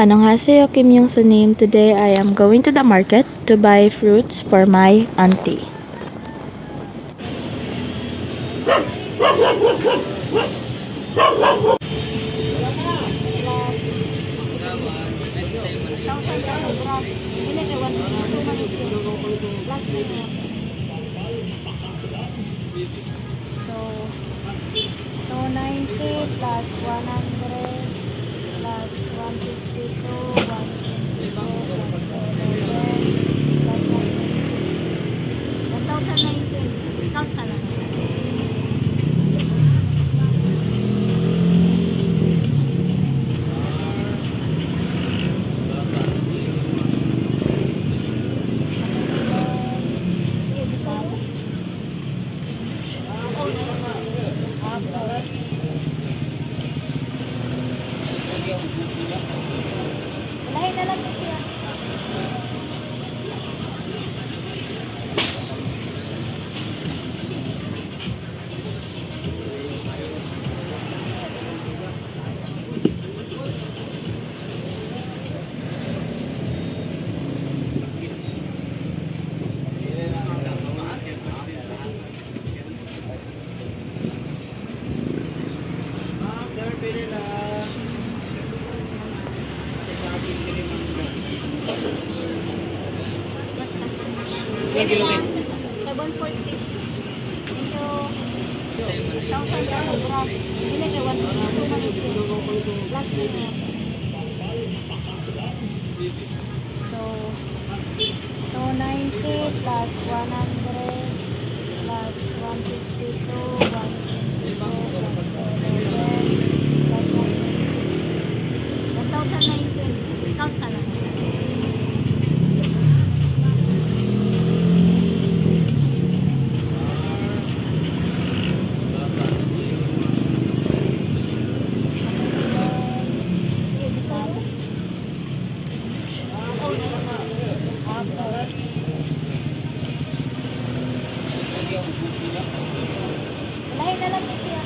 Annyeonghaseyo, Kim Young's name. Today I am going to the market to buy fruits for my auntie. So, 290 plus 100 plus 152, 124 plus 11 plus 126. 1,019. Discount ka lang. Lain na lang siya. Ilan kilo kayo? 740. Thank you. 1,000 ka sa grab. Ilan kayo? 1,200 plus na yun. So, 290 plus 100 plus 152, 124 plus 11 plus 126. 1,019. Discount ka lang. Lain na lang siya.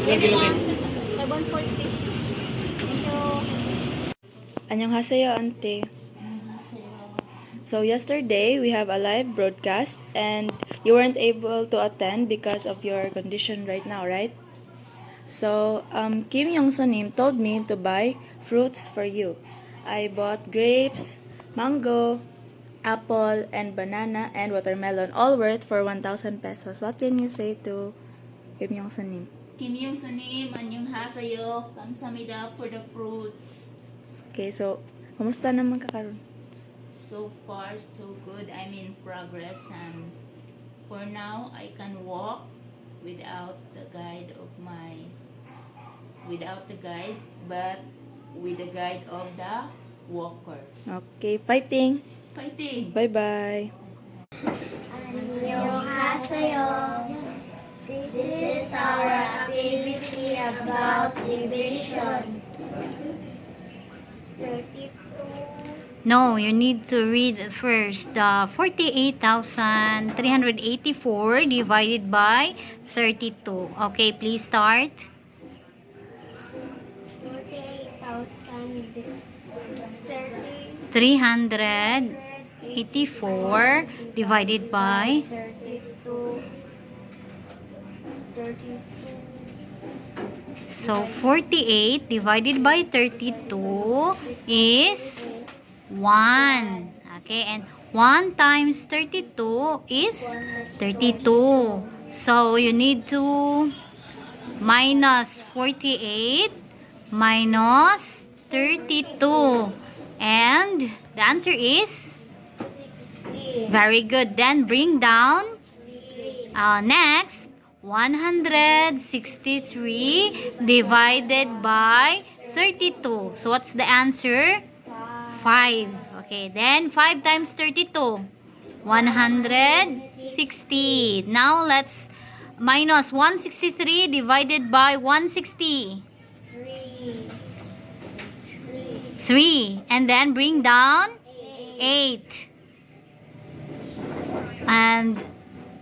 Ilan kilo kayo? 740. Thank you. Annyeonghaseyo, auntie. So yesterday we have a live broadcast and you weren't able to attend because of your condition right now, right? So Kim Young's name told me to buy fruits for you. I bought grapes, mango, apple, and banana and watermelon, all worth for 1,000 pesos. What can you say to Kim Young's name? Kim Young's name, annyeonghaseyo, kamsahamnida for the fruits. Okay, so kumusta naman kakaroon? So far, so good. I'm in progress, and for now, I can walk without the guide, but with the guide of the walker. Okay, fighting. Fighting! Bye-bye. Annyeonghaseyo. This is our activity about division. 32. No, you need to read first the 48,384 divided by 32. Okay, please start. 48,030. 384 divided by 32. 32. so 48 divided by 32 is 1. Okay, and 1 times 32 is 32. So you need to minus 48 minus 32. And the answer is 60. very good. Then bring down. Next, 163 divided by 32. So what's the answer? 5. Okay, then 5 times 32. 160. Now let's minus 163 divided by 160. 3. And then bring down 8. And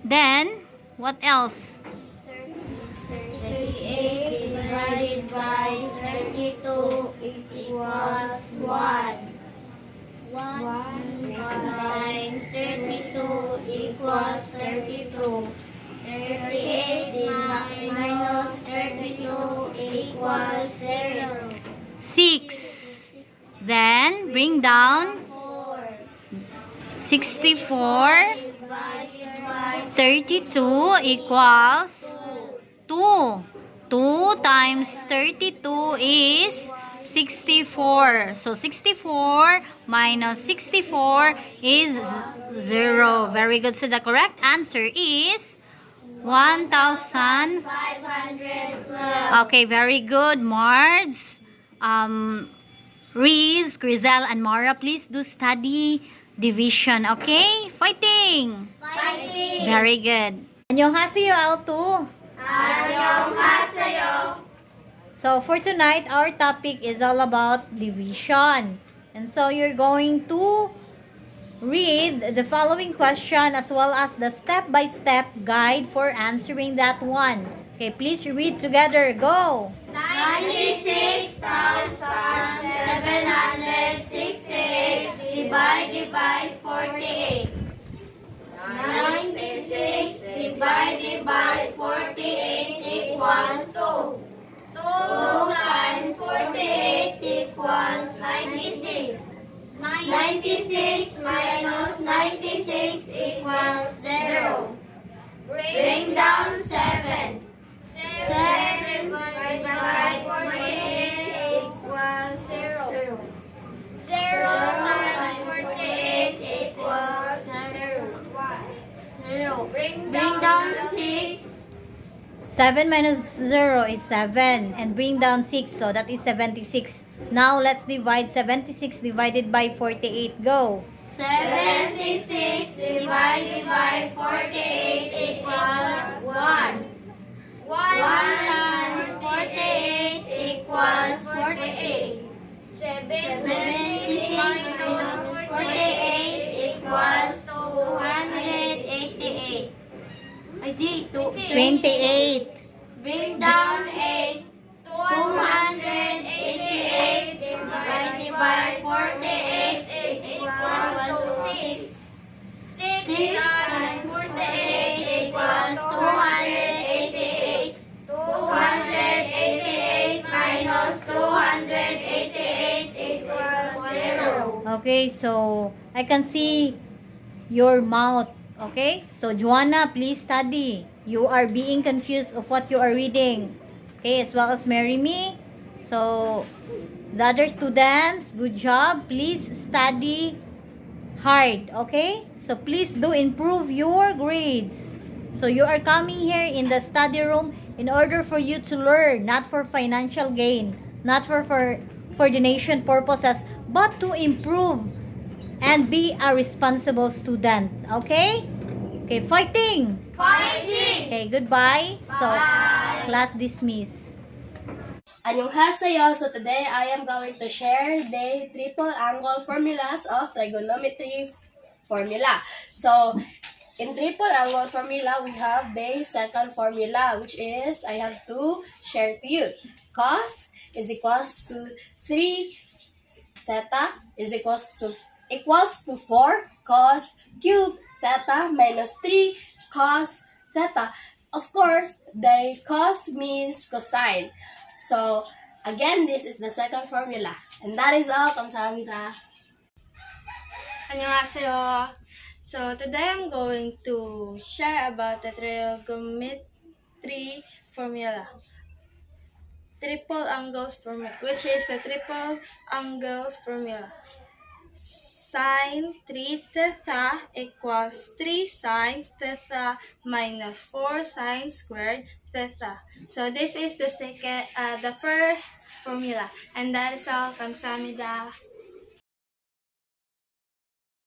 then what else? 38 divided by 32 equals 1. 1 times 32 equals 32. 38 minus 32 equals 0. 6. Then bring down 64. Divided by 32 equals 2. 2 times 32 is 64. So 64 minus 64 is 0. Very good. So the correct answer is 1,000. 512. Okay, very good, Mards. Riz, Grizel, and Mara, please do study division. Okay? Fighting! Fighting! Very good. 안녕하세요, Alto. 안녕하세요. So for tonight, our topic is all about division. And so you're going to read the following question as well as the step-by-step guide for answering that one. Okay, please read together. Go! 96,768 divided by 48. 96 divided by 48 equals 2. 2 times 48 equals 96. 96 minus 96 equals 0. Bring down 7. 7 divided by 48 equals 0. 0 times 48 equals 0. 0. Bring down 6. 7 minus 0 is 7. And bring down 6. So that is 76. Now let's divide 76 divided by 48. Go! 76 divided by 48 equals 1. 1 times 48 equals 48. 76 minus 48 equals 288. I did 28. Bring down 8. 288 divided by 48 equals 6. 6 times 48 equals 288. 288 minus 288 equals 0. Okay, so I can see your mouth. Okay, so Joanna, please study. You are being confused of what you are reading. Okay, as well as Mary Me. So the other students, good job. Please study hard. Okay, so please do improve your grades. So you are coming here in the study room in order for you to learn, not for financial gain, not for donation purposes, but to improve and be a responsible student. Okay? Okay, fighting! Fighting! Okay, goodbye. So, Bye. class dismiss. Annyeonghaseyo. So today I am going to share the triple angle formulas of trigonometry formula. So in triple angle formula, we have the second formula, which is I have to share to you. Cos is equals to 3 theta is equals to 4 cos cube theta minus 3 cos theta. Of course, the cos means cosine. So, again, this is the second formula. And that is all. 감사합니다. 안녕하세요. So today I'm going to share about the trigonometry formula. Triple angles formula, which is the triple angles formula. sine 3 theta equals 3 sine theta minus 4 sine squared theta. So this is the first formula. And that is all. Kamsahamnida.